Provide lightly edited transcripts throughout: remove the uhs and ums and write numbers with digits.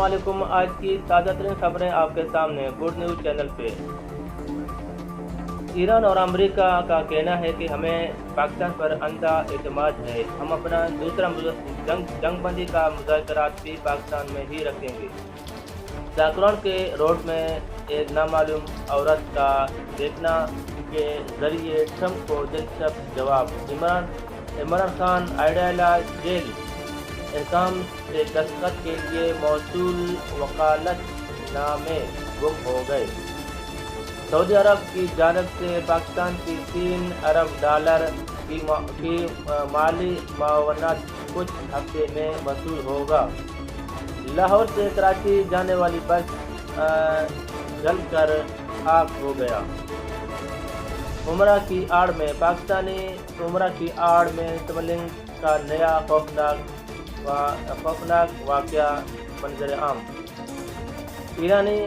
السلام علیکم۔ آج کی تازہ ترین خبریں آپ کے سامنے گڈ نیوز چینل پہ۔ ایران اور امریکہ کا کہنا ہے کہ ہمیں پاکستان پر اندھا اعتماد ہے، ہم اپنا دوسرا جنگ بندی کا مذاکرات بھی پاکستان میں ہی رکھیں گے۔ زعفران کے روڈ میں ایک نامعلوم عورت کا دیکھنا کے ذریعے ٹرمپ کو دلچسپ جواب۔ عمران خان ایڈیالہ جیل احکام سے دستخط کے لیے موصول وکالت نامے گم ہو گئے۔ سعودی عرب کی جانب سے پاکستان کی $3 ارب کی مالی معاونت کچھ ہفتے میں وصول ہوگا۔ لاہور سے کراچی جانے والی بس جل کر خاک ہو گیا۔ عمرہ کی آڑ میں پاکستانی عمرہ کی آڑ میں اسمگلنگ کا نیا خوفناک واقعہ منظر عام۔ ایرانی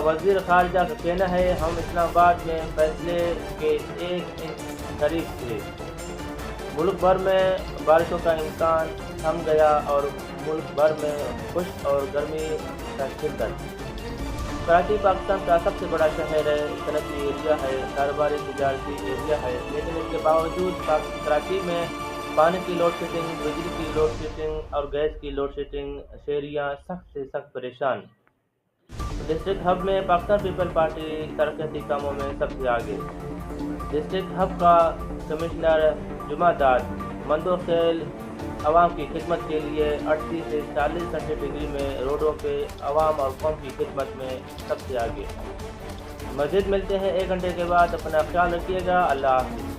وزیر خارجہ کا کہنا ہے ہم اسلام آباد میں فیصلے کے 1 انچ قریب تھے۔ ملک بھر میں بارشوں کا امکان تھم گیا اور ملک بھر میں خشک اور گرمی کا شدت۔ کراچی پاکستان کا سب سے بڑا شہر ہے، صنعتی ایریا ہے، کاروباری تجارتی ایریا ہے، لیکن اس کے باوجود کراچی میں پانی کی لوڈ شیڈنگ، بجلی کی لوڈ شیڈنگ اور گیس کی لوڈ شیڈنگ شہریاں سخت سے سخت پریشان۔ ڈسٹرکٹ ہب میں پاکستان پیپل پارٹی ترقیاتی کاموں میں سب سے آگے۔ ڈسٹرکٹ ہب کا کمشنر جمعہ داد مندوخیل عوام کی خدمت کے لیے 38 سے 40 سینٹی میں روڈوں پہ عوام اور قوم کی خدمت میں سب سے آگے۔ مزید ملتے ہیں 1 گھنٹے کے بعد، اپنا خیال رکھیے گا، اللہ حافظ۔